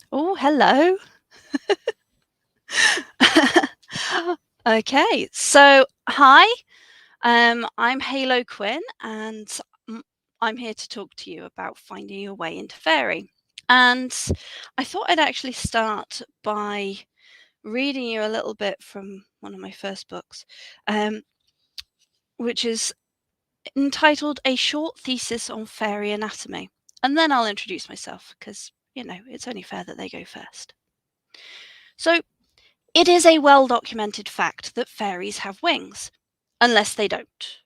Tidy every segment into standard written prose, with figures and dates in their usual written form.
Oh, hello. Okay, so hi, I'm Halo Quin, and mm, I'm here to talk to you about finding your way into fairy. And I thought I'd actually start by reading you a little bit from one of my first books, um, which is entitled A Short Thesis on Fairy Anatomy. And then I'll introduce myself because, it's only fair that they go first. So, it is a well-documented fact that fairies have wings, unless they don't.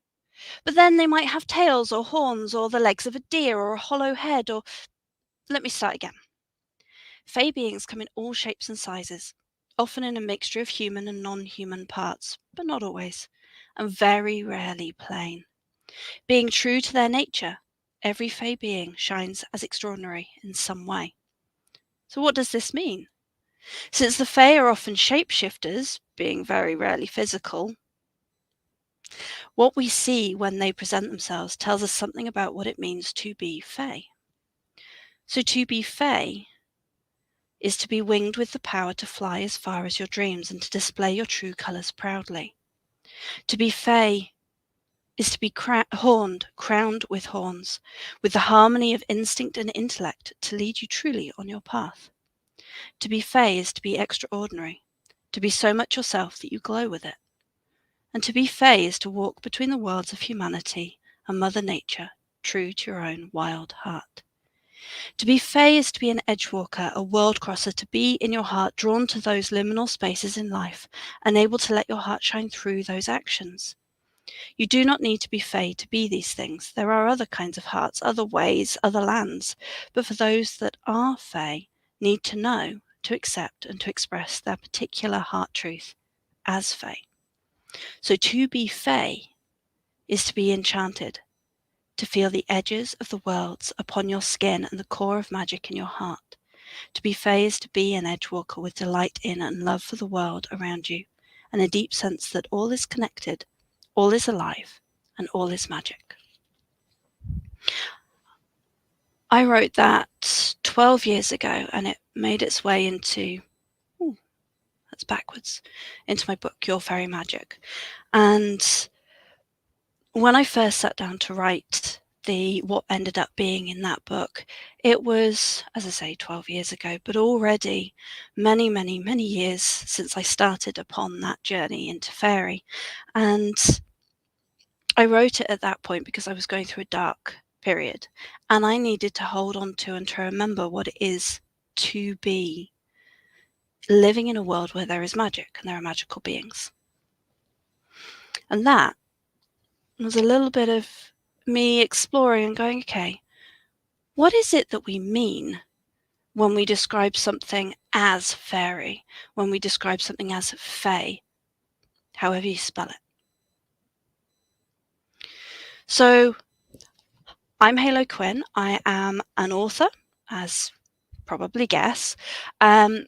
But then they might have tails or horns or the legs of a deer or a hollow head or... Let me start again. Fae beings come in all shapes and sizes, often in a mixture of human and non-human parts, but not always, and very rarely plain. Being true to their nature, every Fae being shines as extraordinary in some way. So what does this mean? Since the Fae are often shapeshifters, being very rarely physical, what we see when they present themselves tells us something about what it means to be Fae. So to be Fae is to be winged with the power to fly as far as your dreams and to display your true colours proudly. To be Fae is to be crowned with horns, with the harmony of instinct and intellect to lead you truly on your path. To be Fae is to be extraordinary, to be so much yourself that you glow with it. And to be Fae is to walk between the worlds of humanity and Mother Nature, true to your own wild heart. To be Fae is to be an edgewalker, a world crosser, to be in your heart drawn to those liminal spaces in life and able to let your heart shine through those actions. You do not need to be Fae to be these things. There are other kinds of hearts, other ways, other lands. But for those that are Fae, need to know, to accept and to express their particular heart truth as Fae. So to be Fae is to be enchanted, to feel the edges of the worlds upon your skin and the core of magic in your heart. To be Fae is to be an edgewalker with delight in and love for the world around you, and a deep sense that all is connected, all is alive, and all is magic. I wrote that 12 years ago, and it made its way into, that's backwards, into my book, Your Fairy Magic. And when I first sat down to write what ended up being in that book, it was, as I say, 12 years ago, but already many, many, many years since I started upon that journey into fairy. And I wrote it at that point because I was going through a dark period, and I needed to hold on to and to remember what it is to be living in a world where there is magic and there are magical beings. And that was a little bit of me exploring and going, okay, what is it that we mean when we describe something as fairy, when we describe something as fae, however you spell it? So I'm Halo Quin. I am an author, as probably guess, and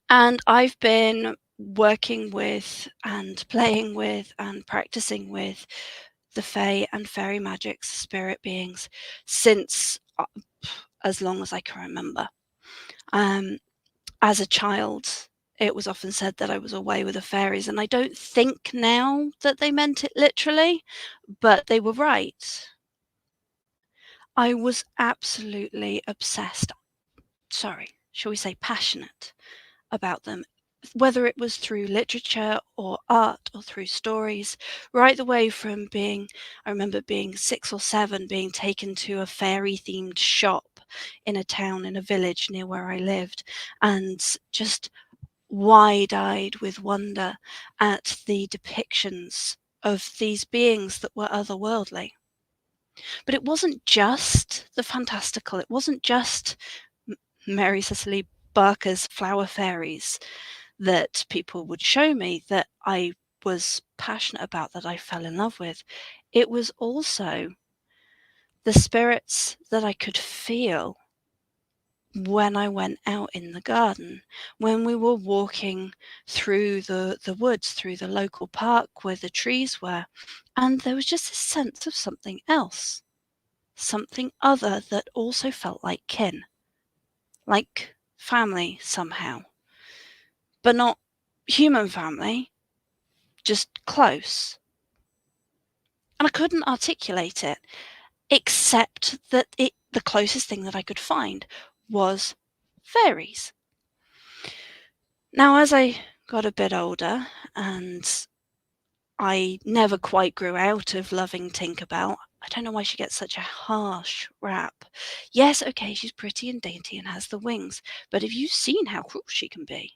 I've been working with and playing with and practicing with the fae and fairy magics, spirit beings, since as long as I can remember. As a child, it was often said that I was away with the fairies, and I don't think now that they meant it literally, but they were right. I was absolutely obsessed, shall we say passionate about them, whether it was through literature or art or through stories, right the way from I remember being 6 or 7, being taken to a fairy-themed shop in a town, in a village near where I lived, and just wide-eyed with wonder at the depictions of these beings that were otherworldly. But it wasn't just the fantastical, it wasn't just Mary Cecily Barker's flower fairies that people would show me that I was passionate about, that I fell in love with. It was also the spirits that I could feel when I went out in the garden, when we were walking through the woods, through the local park where the trees were, and there was just this sense of something else, something other that also felt like kin, like family somehow, but not human family, just close. And I couldn't articulate it, except that the closest thing that I could find was fairies. Now, as I got a bit older and I never quite grew out of loving Tinkerbell. I don't know why she gets such a harsh rap. Yes, okay, she's pretty and dainty and has the wings, but have you seen how cruel she can be?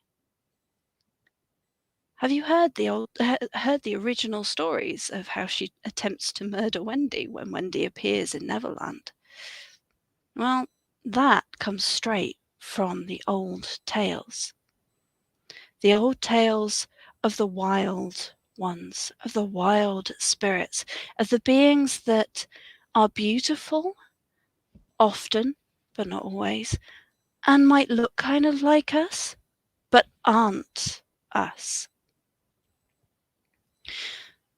Have you heard the original stories of how she attempts to murder Wendy when Wendy appears in Neverland? Well, that comes straight from the old tales. The old tales of the wild ones, of the wild spirits, of the beings that are beautiful, often, but not always, and might look kind of like us, but aren't us.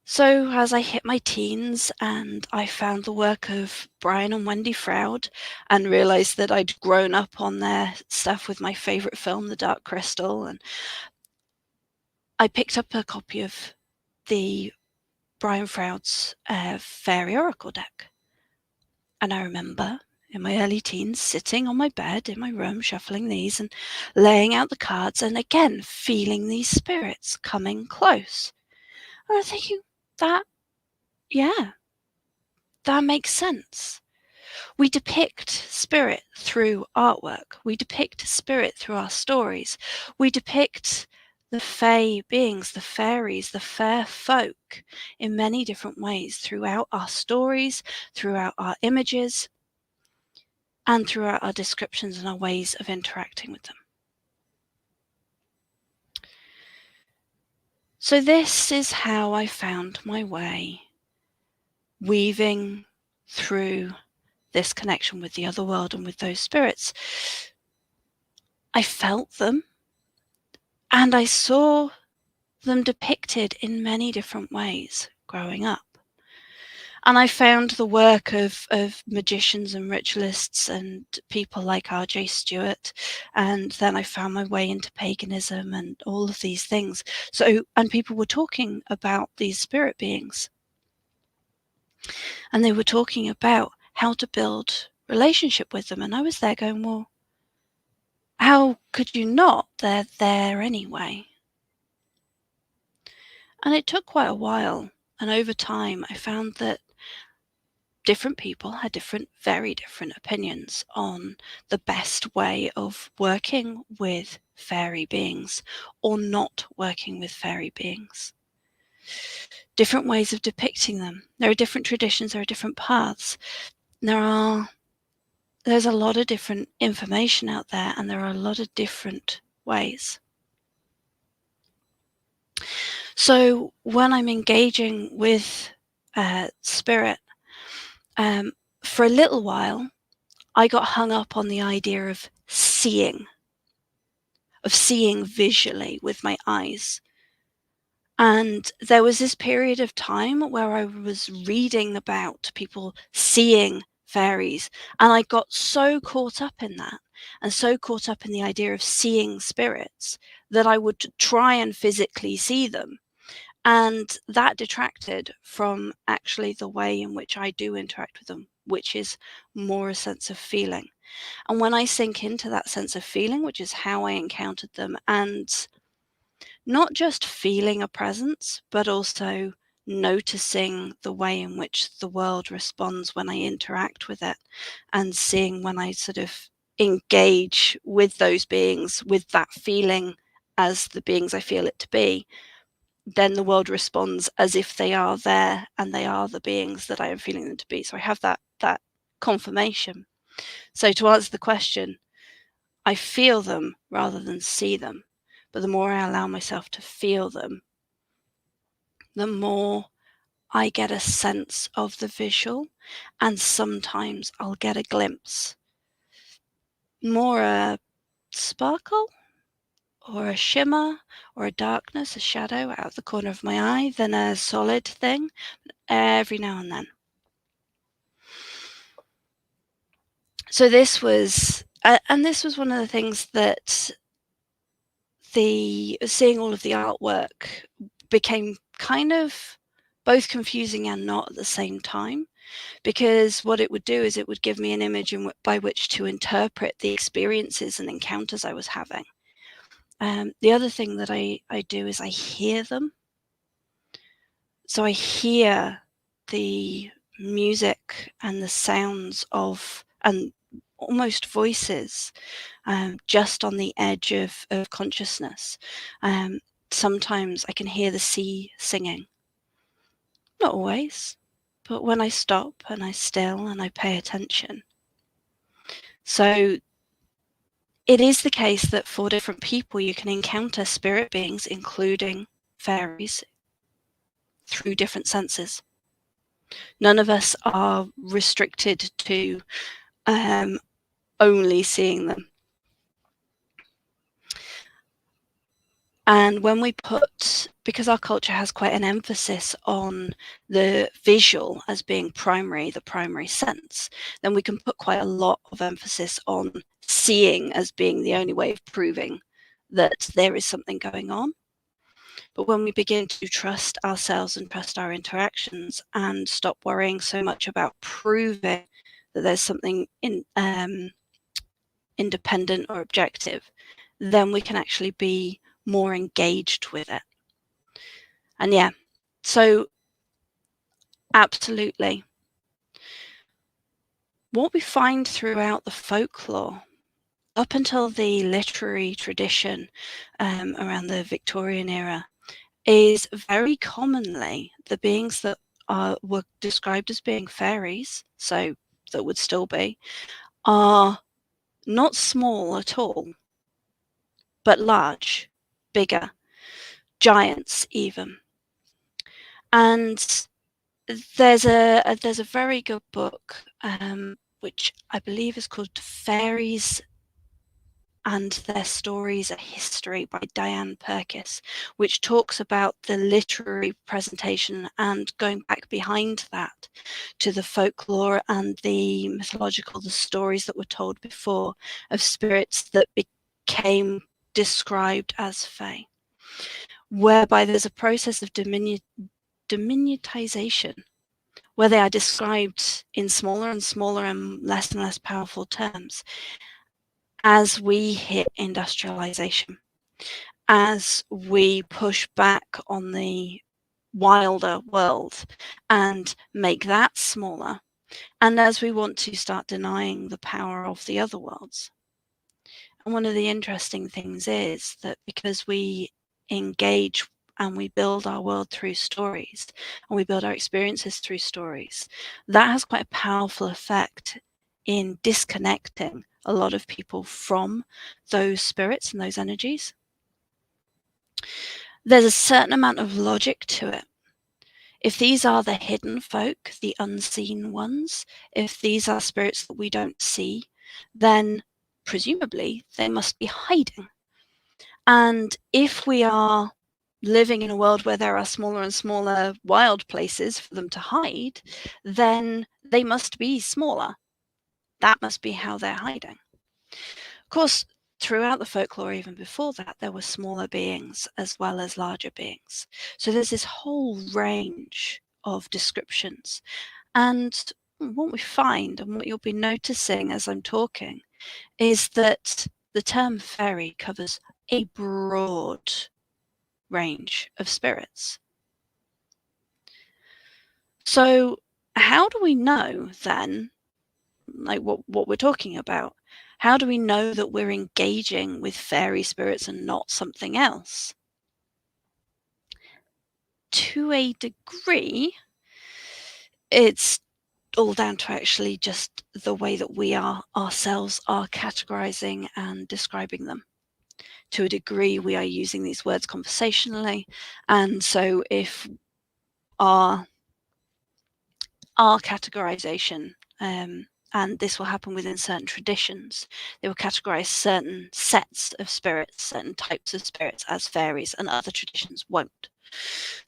So as I hit my teens and I found the work of Brian and Wendy Froud and realised that I'd grown up on their stuff with my favourite film, The Dark Crystal, and I picked up a copy of the Brian Froud's Faery Oracle deck. And I remember in my early teens sitting on my bed in my room shuffling these and laying out the cards and again feeling these spirits coming close. And I'm thinking, that makes sense. We depict spirit through artwork. We depict spirit through our stories. We depict the fae beings, the fairies, the fair folk in many different ways throughout our stories, throughout our images, and throughout our descriptions and our ways of interacting with them. So this is how I found my way, weaving through this connection with the other world and with those spirits. I felt them, and I saw them depicted in many different ways growing up. And I found the work of magicians and ritualists and people like R.J. Stewart, and then I found my way into paganism and all of these things. And people were talking about these spirit beings, and they were talking about how to build relationship with them, and I was there going, well, how could you not? They're there anyway. And it took quite a while, and over time I found that different people had very different opinions on the best way of working with fairy beings or not working with fairy beings. Different ways of depicting them. There are different traditions, there are different paths. There's a lot of different information out there, and there are a lot of different ways. So when I'm engaging with spirit, for a little while, I got hung up on the idea of seeing visually with my eyes. And there was this period of time where I was reading about people seeing fairies, and I got so caught up in that and so caught up in the idea of seeing spirits that I would try and physically see them. And that detracted from actually the way in which I do interact with them, which is more a sense of feeling. And when I sink into that sense of feeling, which is how I encountered them, and not just feeling a presence, but also noticing the way in which the world responds when I interact with it, and seeing when I sort of engage with those beings with that feeling as the beings I feel it to be, then the world responds as if they are there and they are the beings that I am feeling them to be. So I have that confirmation. So to answer the question, I feel them rather than see them. But the more I allow myself to feel them, the more I get a sense of the visual, and sometimes I'll get a glimpse. More a sparkle or a shimmer or a darkness, a shadow out of the corner of my eye than a solid thing every now and then. So this was and this was one of the things that seeing all of the artwork became kind of both confusing and not at the same time, because what it would do is it would give me an image by which to interpret the experiences and encounters I was having. The other thing that I do is I hear them. So I hear the music and the sounds of, and almost voices, just on the edge of consciousness. Sometimes I can hear the sea singing. Not always, but when I stop and I still and I pay attention. So it is the case that for different people you can encounter spirit beings, including fairies, through different senses. None of us are restricted to only seeing them. And when we because our culture has quite an emphasis on the visual as being the primary sense, then we can put quite a lot of emphasis on seeing as being the only way of proving that there is something going on. But when we begin to trust ourselves and trust our interactions and stop worrying so much about proving that there's something independent or objective, then we can actually be more engaged with it. And yeah, so absolutely. What we find throughout the folklore, up until the literary tradition around the Victorian era, is very commonly the beings that were described as being fairies, so that would still be, are not small at all, but large, bigger, giants even. And there's a very good book which I believe is called Fairies and Their Stories, A History by Diane Purkis, which talks about the literary presentation and going back behind that to the folklore and the mythological, the stories that were told before of spirits that became described as fae, whereby there's a process of diminutization, where they are described in smaller and smaller and less powerful terms as we hit industrialization, as we push back on the wilder world and make that smaller, and as we want to start denying the power of the other worlds. And one of the interesting things is that because we engage and we build our world through stories and we build our experiences through stories, that has quite a powerful effect in disconnecting a lot of people from those spirits and those energies. There's a certain amount of logic to it. If these are the hidden folk, the unseen ones, if these are spirits that we don't see, then presumably they must be hiding. And if we are living in a world where there are smaller and smaller wild places for them to hide, then they must be smaller. That must be how they're hiding. Of course, throughout the folklore, even before that, there were smaller beings as well as larger beings. So there's this whole range of descriptions. And what we find, and what you'll be noticing as I'm talking, is that the term fairy covers a broad range of spirits. So how do we know then, like what we're talking about? How do we know that we're engaging with fairy spirits and not something else? To a degree, it's all down to actually just the way that we ourselves are categorizing and describing them. To a degree, we are using these words conversationally, and so if our categorization, and this will happen within certain traditions, they will categorize certain sets of spirits, certain types of spirits as fairies, and other traditions won't.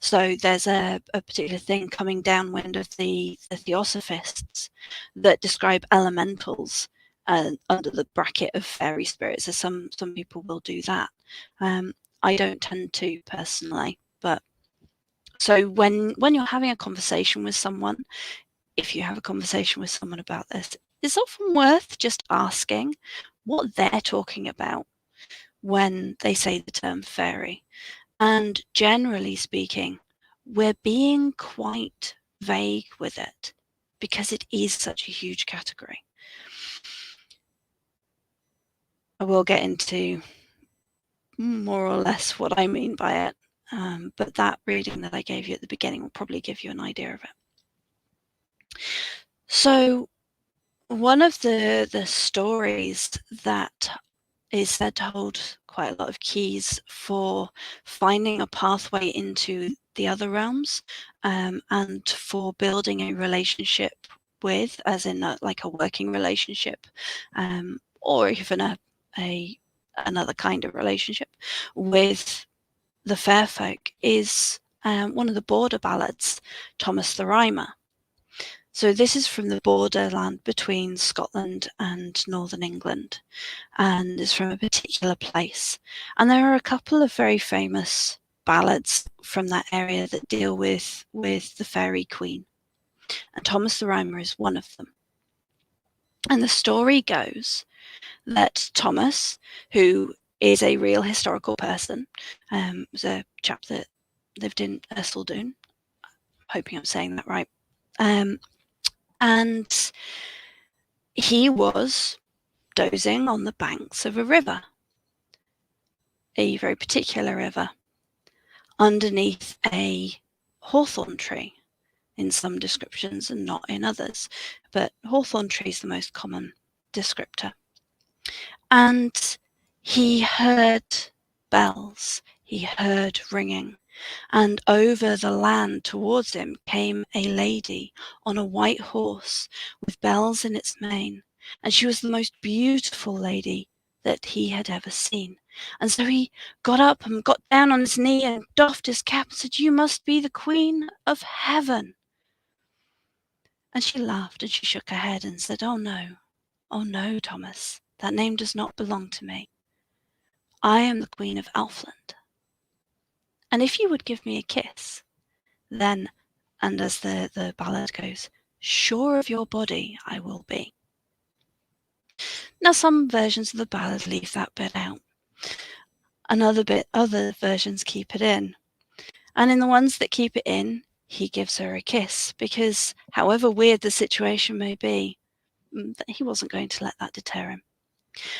So there's a particular thing coming downwind of the Theosophists that describe elementals under the bracket of fairy spirits, as some people will do that. I don't tend to personally, but so when you're having a conversation with someone, if you have a conversation with someone about this, it's often worth just asking what they're talking about when they say the term fairy. And generally speaking, we're being quite vague with it because it is such a huge category. I will get into more or less what I mean by it, but that reading that I gave you at the beginning will probably give you an idea of it. So one of the stories that is said to hold quite a lot of keys for finding a pathway into the other realms, and for building a relationship with, as in like a working relationship, or even another kind of relationship with the fair folk, is one of the border ballads, Thomas the Rhymer. So this is from the borderland between Scotland and Northern England, and is from a particular place. And there are a couple of very famous ballads from that area that deal with the Faery Queen, and Thomas the Rhymer is one of them. And the story goes that Thomas, who is a real historical person, was a chap that lived in Ercildoune, hoping I'm saying that right, and he was dozing on the banks of a river, a very particular river, underneath a hawthorn tree in some descriptions and not in others, but hawthorn tree is the most common descriptor. And he heard bells, he heard ringing, and over the land towards him came a lady on a white horse with bells in its mane, and she was the most beautiful lady that he had ever seen. And so he got up and got down on his knee and doffed his cap and said, "You must be the Queen of Heaven." And she laughed and she shook her head and said, oh no, Thomas, that name does not belong to me. I am the Queen of Elfland. And if you would give me a kiss, then, and as the ballad goes, sure of your body I will be. Now, some versions of the ballad leave that bit out. Other versions keep it in. And in the ones that keep it in, he gives her a kiss, because however weird the situation may be, he wasn't going to let that deter him.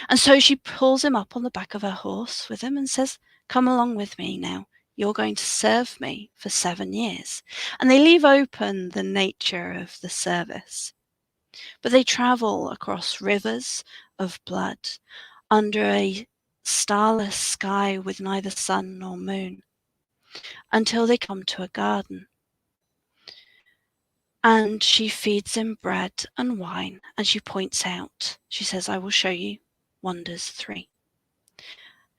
And so she pulls him up on the back of her horse with him and says, "Come along with me now. You're going to serve me for 7 years." And they leave open the nature of the service. But they travel across rivers of blood under a starless sky with neither sun nor moon, until they come to a garden. And she feeds him bread and wine, and she points out, she says, "I will show you wonders 3.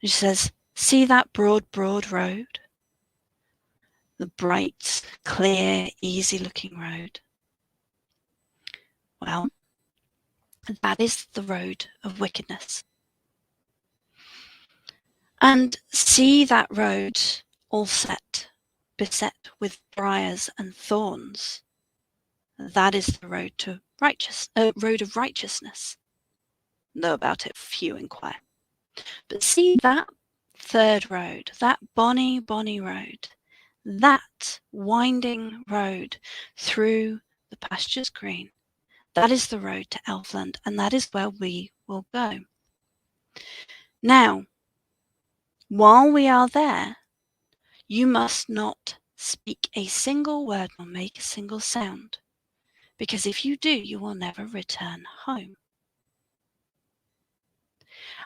She says, "See that broad road? The bright, clear, easy-looking road? Well, that is the road of wickedness. And see that road all beset with briars and thorns? That is the road of righteousness. Though about it few inquire. But see that 3rd road, that bonny road, that winding road through the pastures green, that is the road to Elfland, and that is where we will go. Now, while we are there, you must not speak a single word nor make a single sound, because if you do, you will never return home."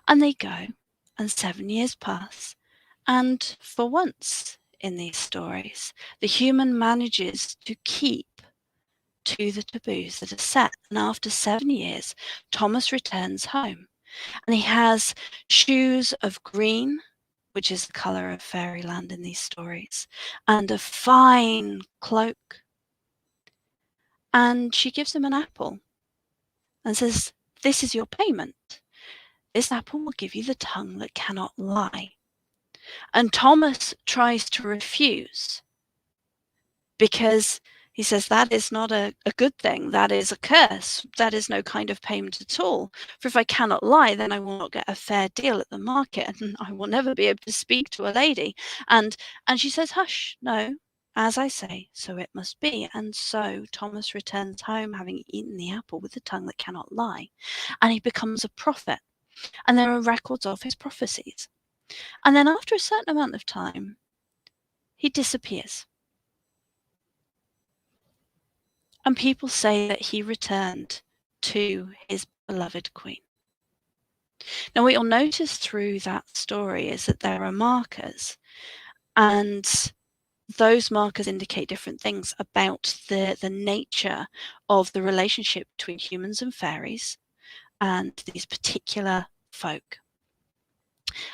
And they go, and 7 years pass, and for once in these stories, the human manages to keep to the taboos that are set. And after 7 years, Thomas returns home, and he has shoes of green, which is the colour of fairyland in these stories, and a fine cloak. And she gives him an apple and says, this is your payment. This apple will give you the tongue that cannot lie. And Thomas tries to refuse because he says that is not a good thing. That is a curse. That is no kind of payment at all. For if I cannot lie, then I will not get a fair deal at the market, and I will never be able to speak to a lady. And she says, hush, no, as I say, so it must be. And so Thomas returns home, having eaten the apple with the tongue that cannot lie, and he becomes a prophet. And there are records of his prophecies. And then after a certain amount of time, he disappears. And people say that he returned to his beloved queen. Now, what you'll notice through that story is that there are markers, and those markers indicate different things about the nature of the relationship between humans and fairies and these particular folk,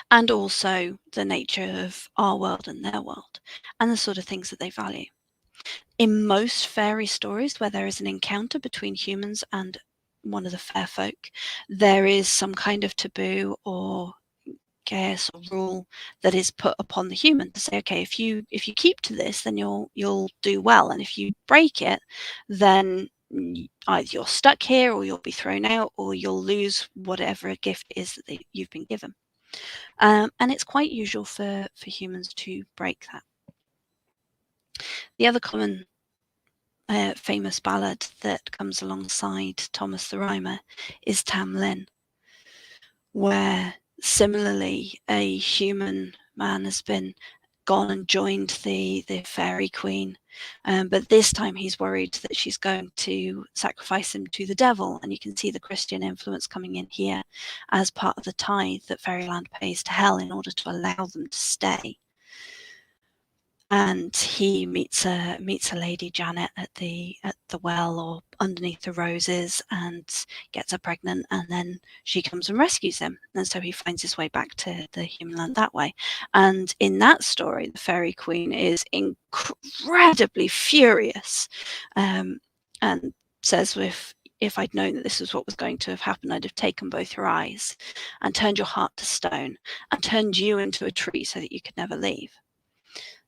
and also the nature of our world and their world, and the sort of things that they value. In most fairy stories where there is an encounter between humans and one of the fair folk, there is some kind of taboo or guess or rule that is put upon the human to say, okay, if you keep to this, then you'll do well, and if you break it, then either you're stuck here, or you'll be thrown out, or you'll lose whatever gift it is that you've been given. And it's quite usual for humans to break that. The other common famous ballad that comes alongside Thomas the Rhymer is Tam Lin, where similarly a human man has been gone and joined the Faery Queen, but this time he's worried that she's going to sacrifice him to the devil, and you can see the Christian influence coming in here as part of the tithe that Fairyland pays to hell in order to allow them to stay. And he meets a lady, Janet, at the well or underneath the roses, and gets her pregnant, and then she comes and rescues him, and so he finds his way back to the human land that way. And in that story, the Faery Queen is incredibly furious, and says, if I'd known that this was what was going to have happened, I'd have taken both your eyes and turned your heart to stone and turned you into a tree so that you could never leave.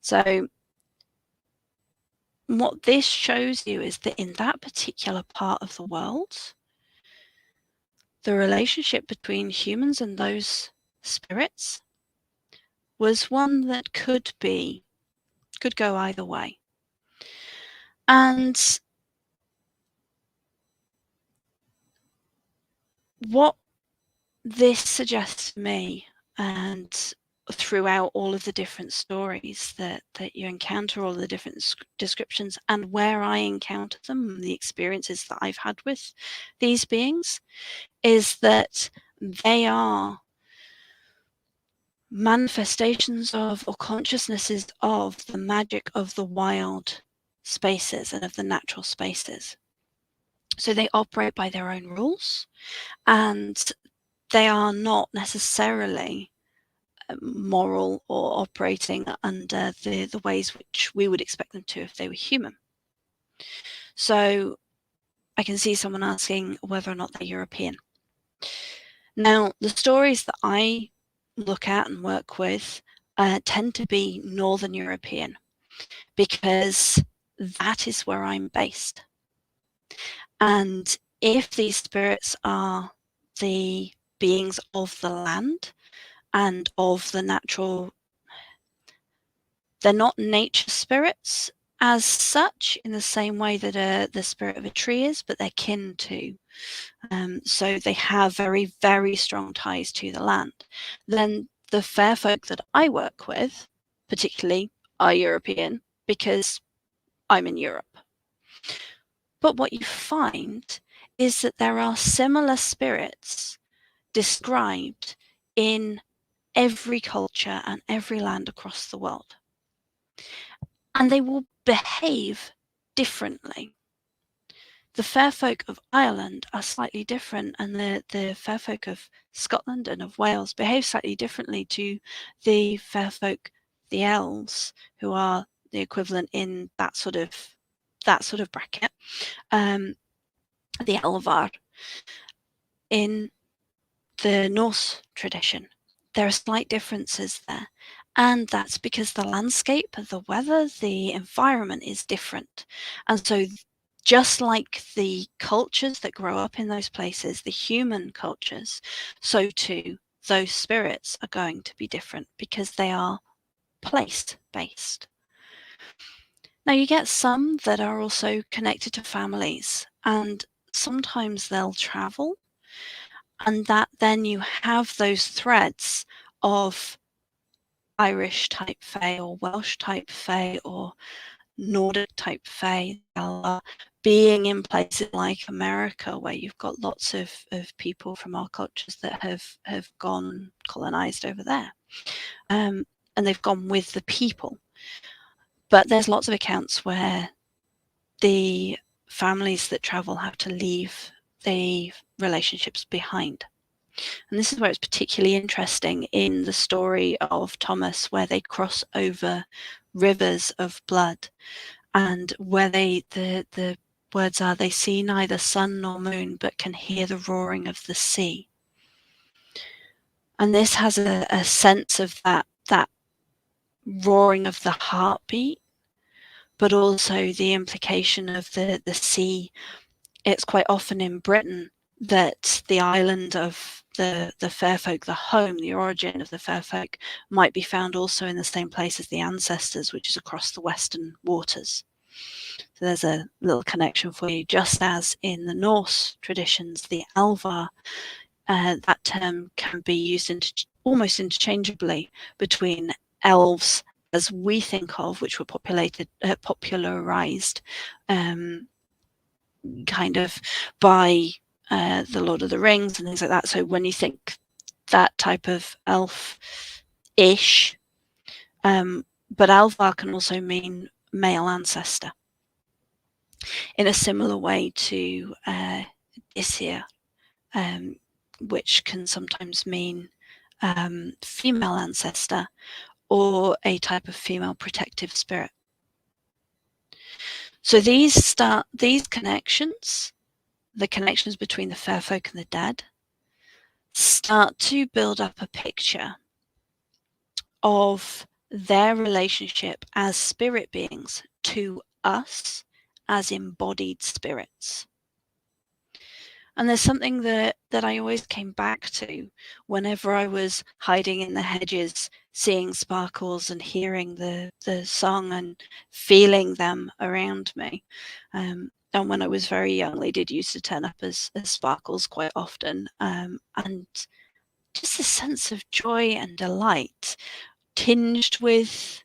So what this shows you is that in that particular part of the world, the relationship between humans and those spirits was one that could go either way. And what this suggests to me, and throughout all of the different stories that you encounter, all the different descriptions, and where I encounter them, the experiences that I've had with these beings, is that they are manifestations of, or consciousnesses of, the magic of the wild spaces and of the natural spaces. So they operate by their own rules, and they are not necessarily moral or operating under the ways which we would expect them to if they were human. So I can see someone asking whether or not they're European. Now, the stories that I look at and work with tend to be Northern European, because that is where I'm based. And if these spirits are the beings of the land and of the natural, they're not nature spirits as such in the same way that the spirit of a tree is, but they're kin to. So they have very, very strong ties to the land. Then the fair folk that I work with, particularly, are European, because I'm in Europe. But what you find is that there are similar spirits described in every culture and every land across the world. And they will behave differently. The fair folk of Ireland are slightly different, and the fair folk of Scotland and of Wales behave slightly differently to the fair folk, the elves, who are the equivalent in that sort of bracket, the Elvar. in the Norse tradition. There are slight differences there, and that's because the landscape, the weather, the environment is different. And so just like the cultures that grow up in those places, the human cultures, so too those spirits are going to be different because they are place-based. Now you get some that are also connected to families, and sometimes they'll travel, and that then you have those threads of Irish type fae or Welsh type fae or Nordic type fae being in places like America, where you've got lots of people from our cultures that have gone colonized over there, and they've gone with the people. But there's lots of accounts where the families that travel have to leave the relationships behind. And this is where it's particularly interesting in the story of Thomas, where they cross over rivers of blood, and where the words are, they see neither sun nor moon, but can hear the roaring of the sea. And this has a sense of that roaring of the heartbeat, but also the implication of the sea. It's quite often in Britain that the island of the fair folk, the home, the origin of the fair folk, might be found also in the same place as the ancestors, which is across the western waters. So there's a little connection for you. Just as in the Norse traditions, the Alvar, that term can be used almost interchangeably between elves as we think of, which were popularized kind of by the Lord of the Rings and things like that. So when you think that type of elf-ish, but Alvar can also mean male ancestor in a similar way to Isir, which can sometimes mean female ancestor or a type of female protective spirit. So these connections, the connections between the fair folk and the dead, start to build up a picture of their relationship as spirit beings to us as embodied spirits. And there's something that I always came back to whenever I was hiding in the hedges, seeing sparkles and hearing the song and feeling them around me. And when I was very young, they did used to turn up as sparkles quite often. And just a sense of joy and delight tinged with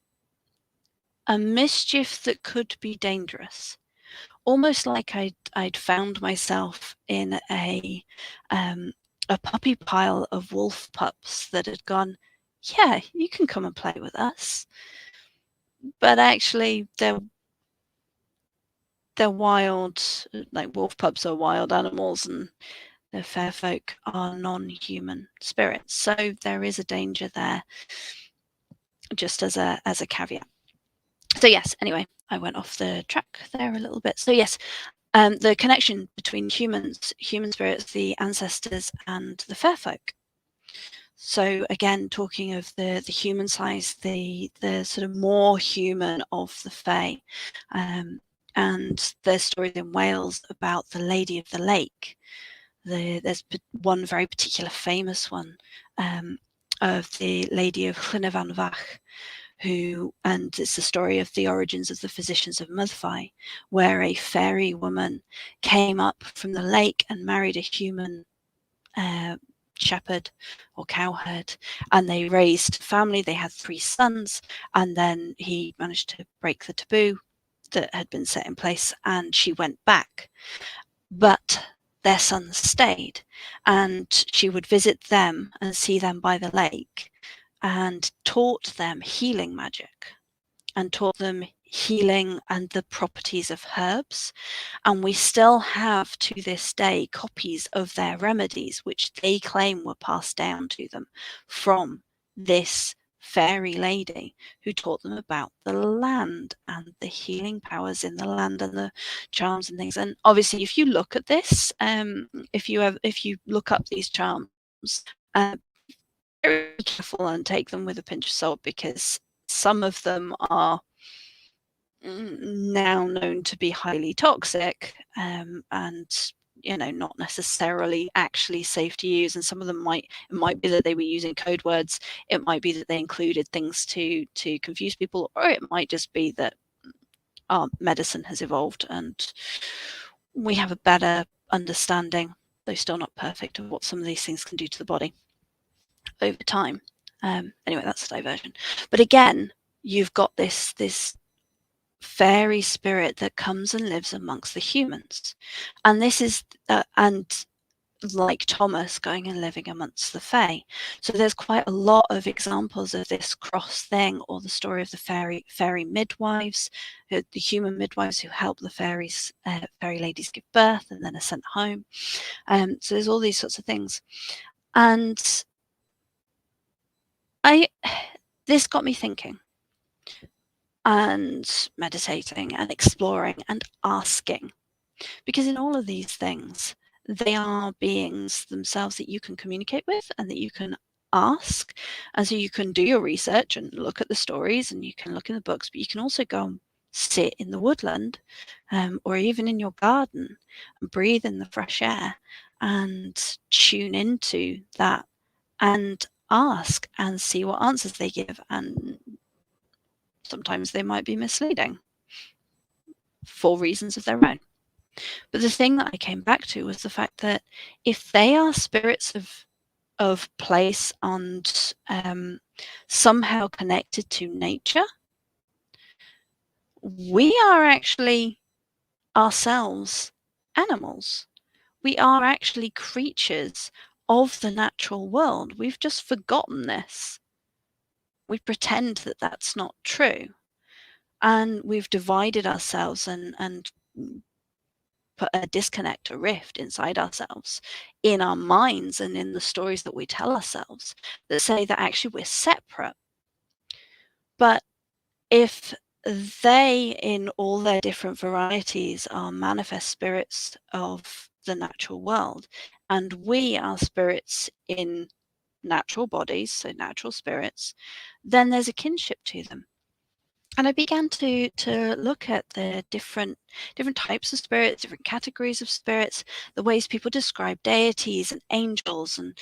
a mischief that could be dangerous. Almost like I'd found myself in a puppy pile of wolf pups that had gone, yeah, you can come and play with us. But actually, they're wild, like wolf pups are wild animals, and the fair folk are non-human spirits. So there is a danger there, just as a caveat. So yes, anyway, I went off the track there a little bit. So yes, the connection between human spirits, the ancestors, and the fair folk. So again, talking of the human size, the sort of more human of the fae, and there's stories in Wales about the Lady of the Lake. There's one very particular famous one of the Lady of Llynefan who, and it's the story of the origins of the physicians of Myddfai, where a fairy woman came up from the lake and married a human shepherd or cowherd, and they raised family. They had 3 sons, and then he managed to break the taboo that had been set in place, and she went back. But their sons stayed, and she would visit them and see them by the lake, and taught them healing magic, and taught them healing and the properties of herbs. And we still have to this day copies of their remedies, which they claim were passed down to them from this fairy lady who taught them about the land and the healing powers in the land and the charms and things. And obviously, if you look at this, if you look up these charms, uh, be very careful and take them with a pinch of salt, because some of them are now known to be highly toxic, and not necessarily actually safe to use. And some of them might be that they were using code words, it might be that they included things to confuse people, or it might just be that our medicine has evolved and we have a better understanding, though still not perfect, of what some of these things can do to the body over time. Anyway, that's a diversion. But again, you've got this fairy spirit that comes and lives amongst the humans, and this is and like Thomas, going and living amongst the fae. So there's quite a lot of examples of this cross thing, or the story of the fairy midwives, the human midwives who help the fairy ladies give birth and then are sent home. So there's all these sorts of things, and this got me thinking and meditating and exploring and asking, because in all of these things, they are beings themselves that you can communicate with and that you can ask. And so you can do your research and look at the stories, and you can look in the books, but you can also go and sit in the woodland, or even in your garden, and breathe in the fresh air and tune into that and ask and see what answers they give. And sometimes they might be misleading for reasons of their own. But the thing that I came back to was the fact that if they are spirits of place and somehow connected to nature, we are actually ourselves animals. We are actually creatures of the natural world. We've just forgotten this. We pretend that that's not true. And we've divided ourselves and put a disconnect, a rift inside ourselves, in our minds and in the stories that we tell ourselves, that say that actually we're separate. But if they, in all their different varieties, are manifest spirits of the natural world, and we are spirits in natural bodies, so natural spirits, then there's a kinship to them. And I began to look at the different types of spirits, different categories of spirits, the ways people describe deities and angels and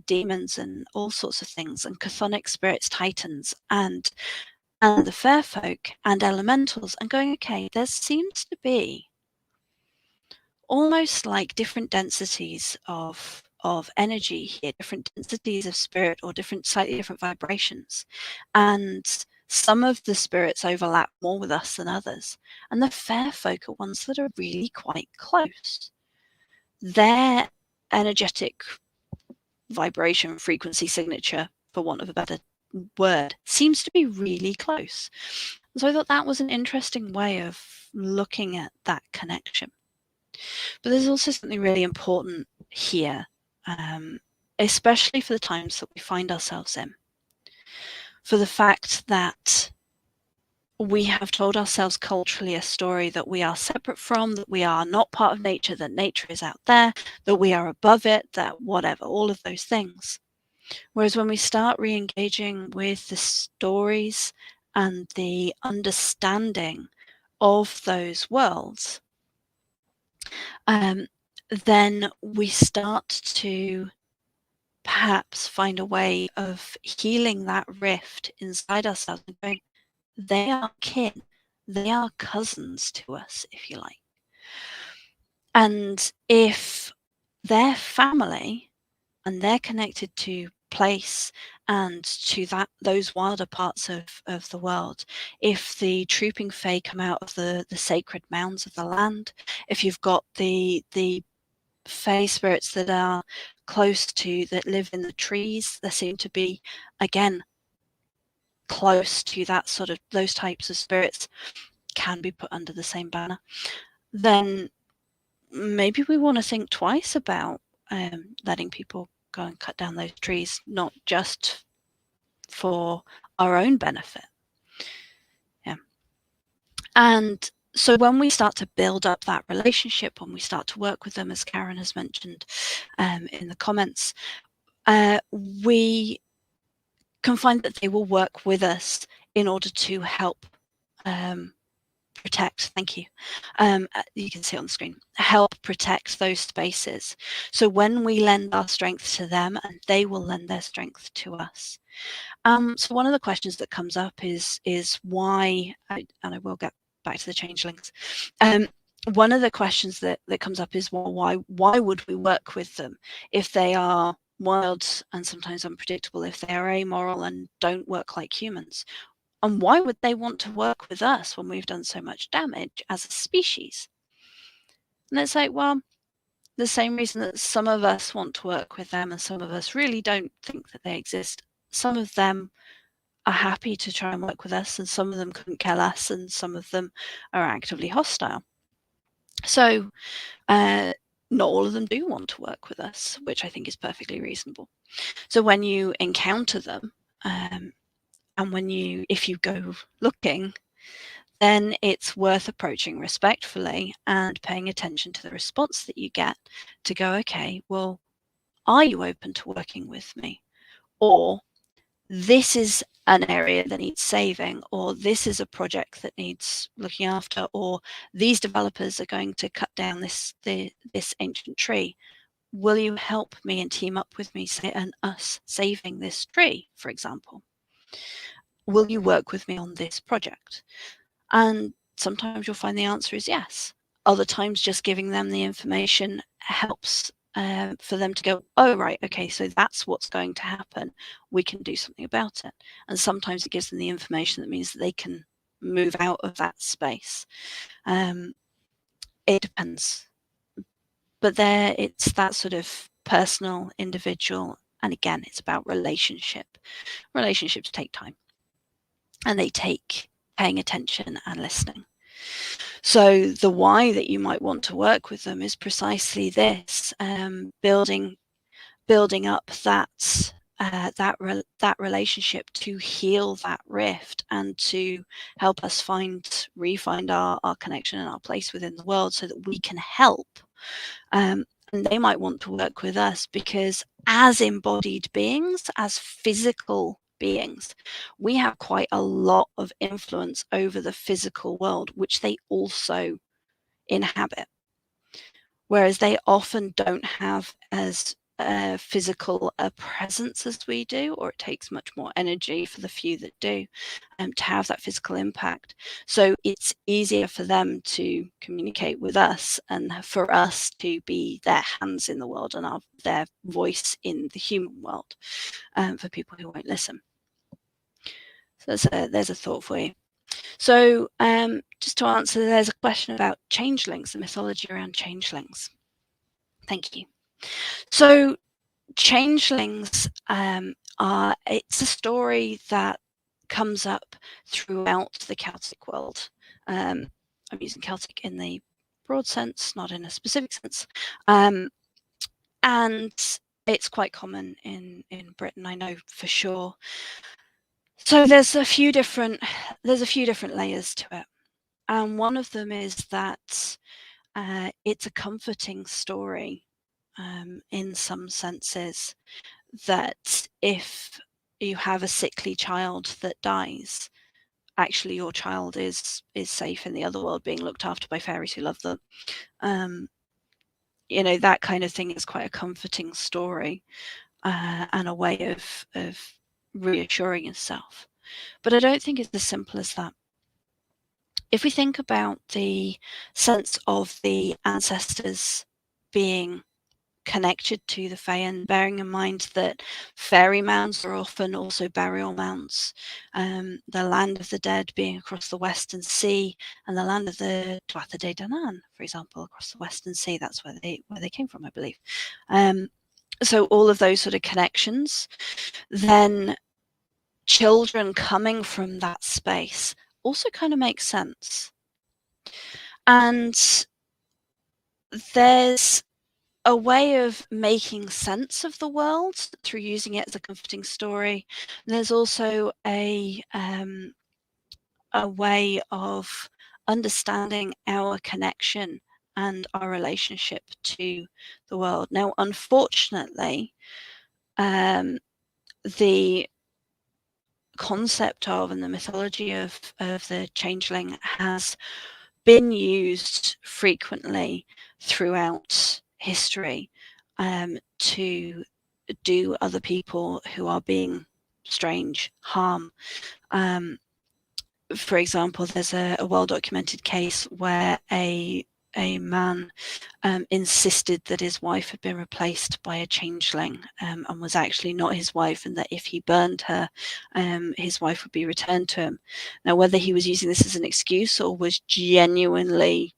demons and all sorts of things, and chthonic spirits, titans, and the fair folk and elementals, and going, okay, there seems to be almost like different densities of energy here, different densities of spirit, or slightly different vibrations. And some of the spirits overlap more with us than others. And the fair folk are ones that are really quite close. Their energetic vibration, frequency signature, for want of a better word, seems to be really close. So I thought that was an interesting way of looking at that connection. But there's also something really important here, especially for the times that we find ourselves in, for the fact that we have told ourselves culturally a story that we are separate from, that we are not part of nature, that nature is out there, that we are above it, that whatever, all of those things. Whereas when we start re-engaging with the stories and the understanding of those worlds, then we start to perhaps find a way of healing that rift inside ourselves and going, they are kin, they are cousins to us, if you like. And if they're family and they're connected to place and to those wilder parts of the world, if the trooping fae come out of the sacred mounds of the land, if you've got the fae spirits that are close to, that live in the trees, there seem to be, again, close to that sort of, those types of spirits can be put under the same banner, then maybe we want to think twice about letting people go and cut down those trees, not just for our own benefit. Yeah. And so when we start to build up that relationship, when we start to work with them, as Karen has mentioned in the comments, we can find that they will work with us in order to help protect, thank you, you can see it on the screen, help protect those spaces. So when we lend our strength to them, and they will lend their strength to us. So one of the questions that comes up is why, and I will get back to the changelings. One of the questions that comes up is, well, why would we work with them if they are wild and sometimes unpredictable, if they are amoral and don't work like humans? And why would they want to work with us when we've done so much damage as a species? And it's like, well, the same reason that some of us want to work with them and some of us really don't think that they exist. Some of them are happy to try and work with us, and some of them couldn't care less, and some of them are actively hostile. So not all of them do want to work with us, which I think is perfectly reasonable. So when you encounter them, and if you go looking, then it's worth approaching respectfully and paying attention to the response that you get to go, okay, well, are you open to working with me? Or this is an area that needs saving, or this is a project that needs looking after, or these developers are going to cut down this ancient tree. Will you help me and team up with me and us saving this tree, for example? Will you work with me on this project? And sometimes you'll find the answer is yes. Other times just giving them the information helps for them to go, oh, right, okay, so that's what's going to happen. We can do something about it. And sometimes it gives them the information that means that they can move out of that space. It depends. But there, it's that sort of personal, individual, and again, it's about relationship. Relationships take time, and they take paying attention and listening. So the why that you might want to work with them is precisely this: building up that relationship to heal that rift and to help us refine our connection and our place within the world, so that we can help. And they might want to work with us because, as embodied beings, as physical beings, we have quite a lot of influence over the physical world, which they also inhabit. Whereas they often don't have as physical a presence as we do, or it takes much more energy for the few that do to have that physical impact. So it's easier for them to communicate with us and for us to be their hands in the world and their voice in the human world for people who won't listen. So there's a thought for you. So just to answer, there's a question about changelings, the mythology around changelings. Thank you. So changelings it's a story that comes up throughout the Celtic world. I'm using Celtic in the broad sense, not in a specific sense. And it's quite common in Britain, I know for sure. So there's a few different layers to it. And one of them is that it's a comforting story in some senses, that if you have a sickly child that dies, actually your child is safe in the other world, being looked after by fairies who love them. That kind of thing is quite a comforting story and a way of reassuring yourself. But I don't think it's as simple as that. If we think about the sense of the ancestors being connected to the Fae, and bearing in mind that fairy mounds are often also burial mounds, the land of the dead being across the Western Sea, and the land of the Tuatha De Danann, for example, across the Western Sea. That's where they came from, I believe. So all of those sort of connections, then children coming from that space also kind of makes sense. And there's a way of making sense of the world through using it as a comforting story. There's also a way of understanding our connection and our relationship to the world. Now, unfortunately, the concept of and the mythology of the changeling has been used frequently throughout history to do other people who are being strange harm. For example, there's a well-documented case where a man insisted that his wife had been replaced by a changeling and was actually not his wife, and that if he burned her, his wife would be returned to him. Now, whether he was using this as an excuse or was genuinely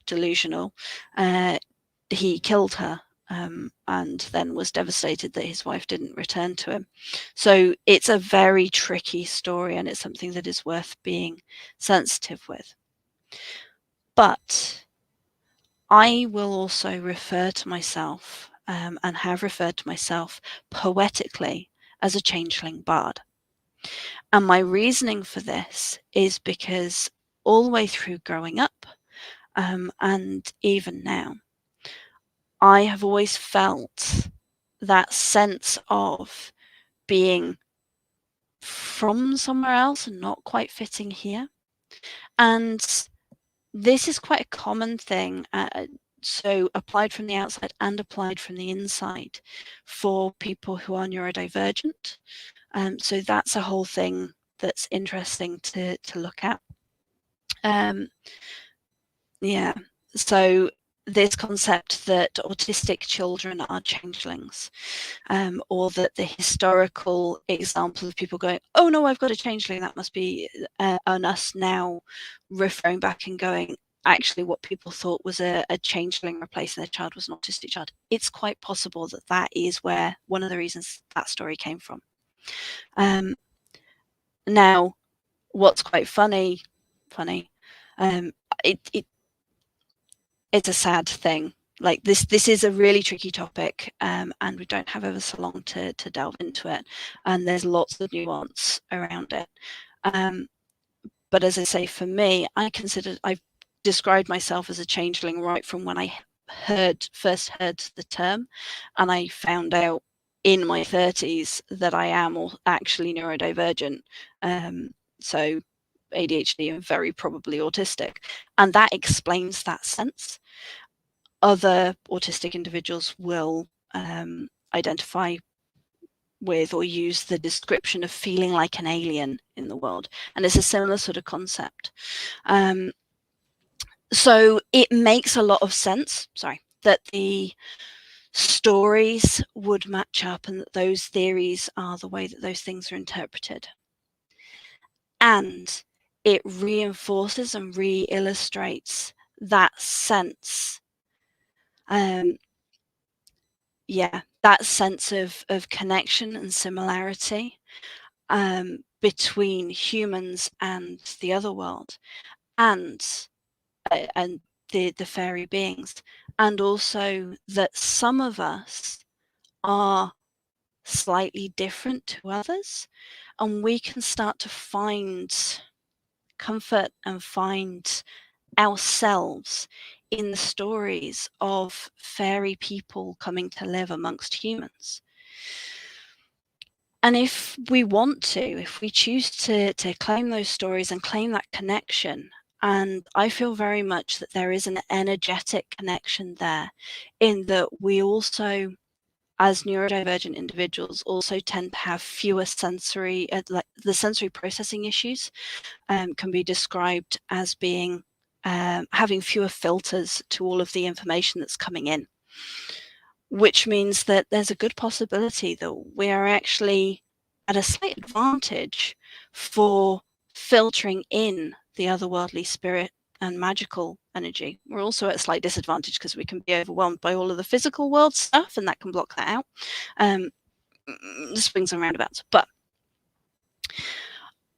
delusional, he killed her and then was devastated that his wife didn't return to him. So it's a very tricky story, and it's something that is worth being sensitive with. But I will also refer to myself and have referred to myself poetically as a changeling bard. And my reasoning for this is because all the way through growing up and even now, I have always felt that sense of being from somewhere else and not quite fitting here. And this is quite a common thing, so applied from the outside and applied from the inside for people who are neurodivergent. So that's a whole thing that's interesting to look at. Yeah, so this concept that autistic children are changelings, or that the historical example of people going, oh no, I've got a changeling, that must be on us now referring back and going, actually what people thought was a changeling replacing their child was an autistic child. It's quite possible that that is where one of the reasons that story came from. Now, what's quite funny, it's a sad thing. Like this is a really tricky topic, and we don't have ever so long to delve into it, and there's lots of nuance around it. But as I say, for me, I've described myself as a changeling right from when I first heard the term, and I found out in my 30s that I am actually neurodivergent. So ADHD and very probably autistic, and that explains that sense. Other autistic individuals will identify with or use the description of feeling like an alien in the world, and it's a similar sort of concept. So it makes a lot of sense, that the stories would match up and that those theories are the way that those things are interpreted. And it reinforces and re-illustrates that sense, that sense of connection and similarity between humans and the other world, and the fairy beings, and also that some of us are slightly different to others, and we can start to find comfort and find ourselves in the stories of fairy people coming to live amongst humans. And if we want to, if we choose to claim those stories and claim that connection, and I feel very much that there is an energetic connection there, in that we also, as neurodivergent individuals, also tend to have fewer sensory, like the sensory processing issues can be described as being having fewer filters to all of the information that's coming in, which means that there's a good possibility that we are actually at a slight advantage for filtering in the otherworldly spirit and magical energy. We're also at a slight disadvantage because we can be overwhelmed by all of the physical world stuff, and that can block that out. Swings and roundabouts. But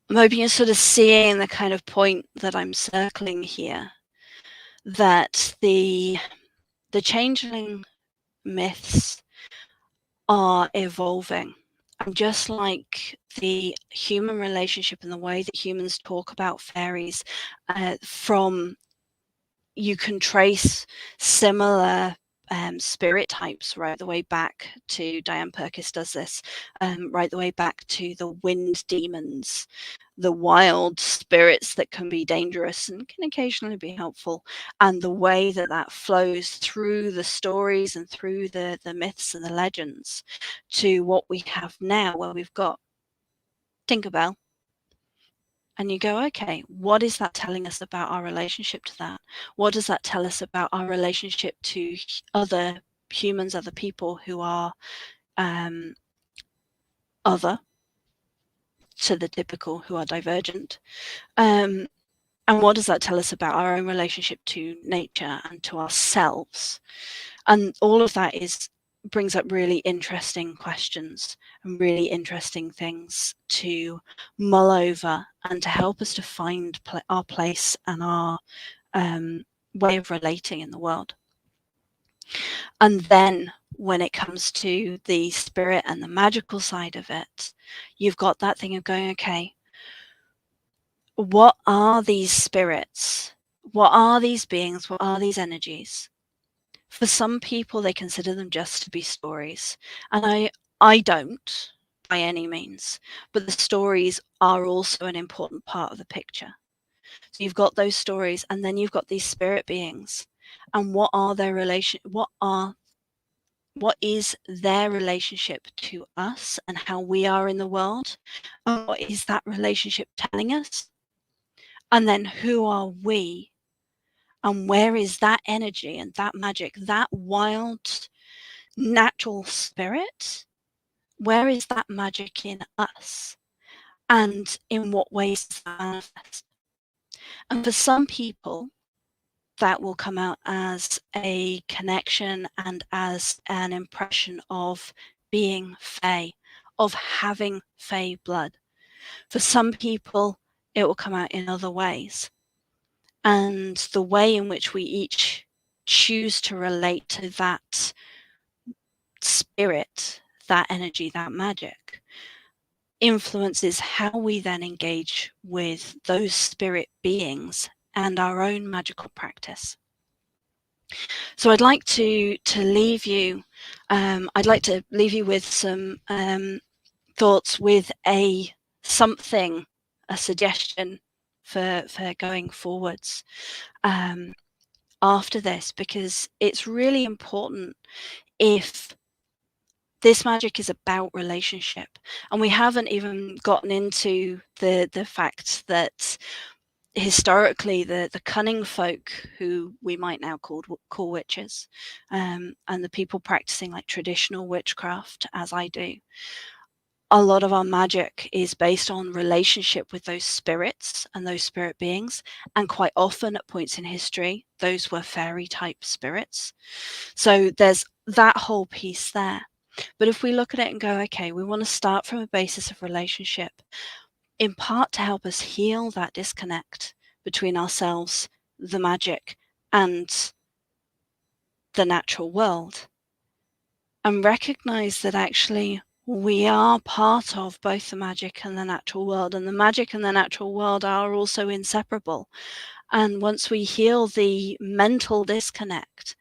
I'm hoping you're sort of seeing the kind of point that I'm circling here, that the the changeling myths are evolving. And just like the human relationship and the way that humans talk about fairies, from you can trace similar spirit types right the way back to Diane Purkis does this, right the way back to the wind demons, the wild spirits that can be dangerous and can occasionally be helpful, and the way that that flows through the stories and through the myths and the legends to what we have now, where we've got Tinkerbell. And you go, okay, what is that telling us about our relationship to that? What does that tell us about our relationship to other humans, other people who are other to the typical, who are divergent? And what does that tell us about our own relationship to nature and to ourselves? And all of that brings up really interesting questions and really interesting things to mull over and to help us to find our place and our way of relating in the world. And then when it comes to the spirit and the magical side of it, you've got that thing of going, okay, what are these spirits? What are these beings? What are these energies? For some people, they consider them just to be stories. And I don't by any means, but the stories are also an important part of the picture. So you've got those stories, and then you've got these spirit beings, and what are their what is their relationship to us and how we are in the world, and what is that relationship telling us? And then who are we, and where is that energy and that magic, that wild natural spirit? Where is that magic in us? And in what ways does that manifest? And for some people, that will come out as a connection and as an impression of being Fae, of having Fae blood. For some people, it will come out in other ways. And the way in which we each choose to relate to that spirit, that energy, that magic, influences how we then engage with those spirit beings and our own magical practice. So I'd like to leave you. I'd like to leave you with some thoughts, with a suggestion for going forwards after this, because it's really important. If this magic is about relationship, and we haven't even gotten into the fact that historically the cunning folk, who we might now call witches, and the people practicing like traditional witchcraft, as I do, a lot of our magic is based on relationship with those spirits and those spirit beings, and quite often at points in history those were fairy type spirits. So there's that whole piece there. But if we look at it and go, okay, we want to start from a basis of relationship, in part to help us heal that disconnect between ourselves, the magic, and the natural world, and recognize that actually we are part of both the magic and the natural world, and the magic and the natural world are also inseparable. And once we heal the mental disconnect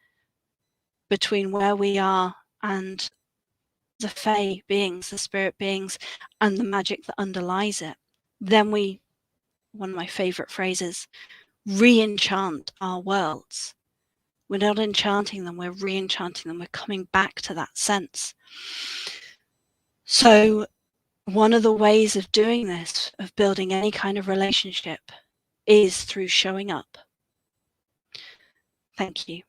between where we are and the Fae beings, the spirit beings, and the magic that underlies it, then we, one of my favorite phrases, re-enchant our worlds. We're not enchanting them, we're re-enchanting them. We're coming back to that sense. So one of the ways of doing this, of building any kind of relationship, is through showing up. Thank you.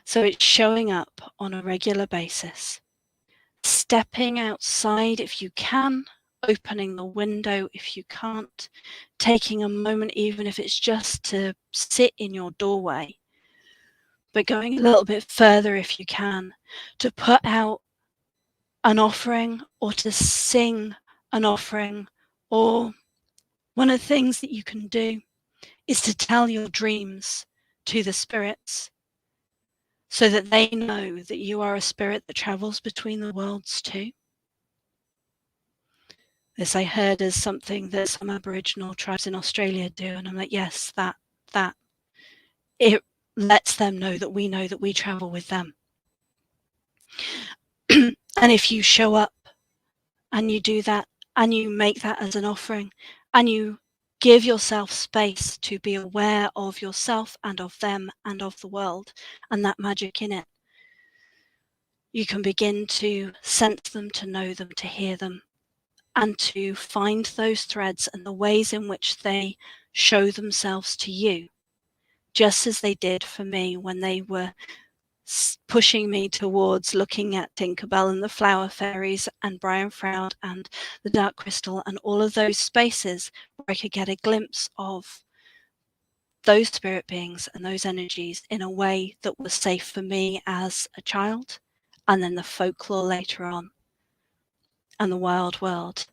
So it's showing up on a regular basis, stepping outside if you can, opening the window if you can't, taking a moment, even if it's just to sit in your doorway, but going a little bit further if you can, to put out an offering or to sing an offering. Or one of the things that you can do is to tell your dreams to the spirits. so that they know that you are a spirit that travels between the worlds too. This I heard as something that some Aboriginal tribes in Australia do, and I'm like, yes, that it lets them know that we travel with them. And if you show up and you do that and you make that as an offering and you give yourself space to be aware of yourself and of them and of the world and that magic in it, you can begin to sense them, to know them, to hear them, and to find those threads and the ways in which they show themselves to you, just as they did for me when they were pushing me towards looking at Tinkerbell and the Flower Fairies and Brian Froud and the Dark Crystal and all of those spaces where I could get a glimpse of those spirit beings and those energies in a way that was safe for me as a child, and then the folklore later on, and the wild world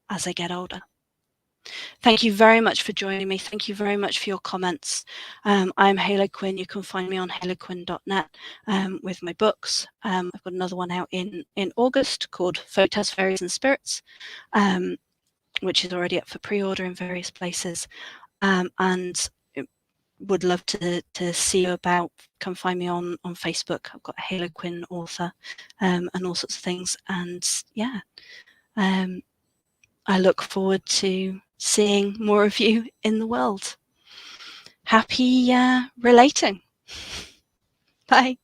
as I get older. Thank you very much for joining me. Thank you very much for your comments. I'm Halo Quin. You can find me on haloquin.net with my books. I've got another one out in August called Photos, Fairies and Spirits, which is already up for pre-order in various places. And would love to see you about. Come find me on Facebook. I've got a Halo Quin author and all sorts of things. And yeah, I look forward to seeing more of you in the world. Happy relating. Bye.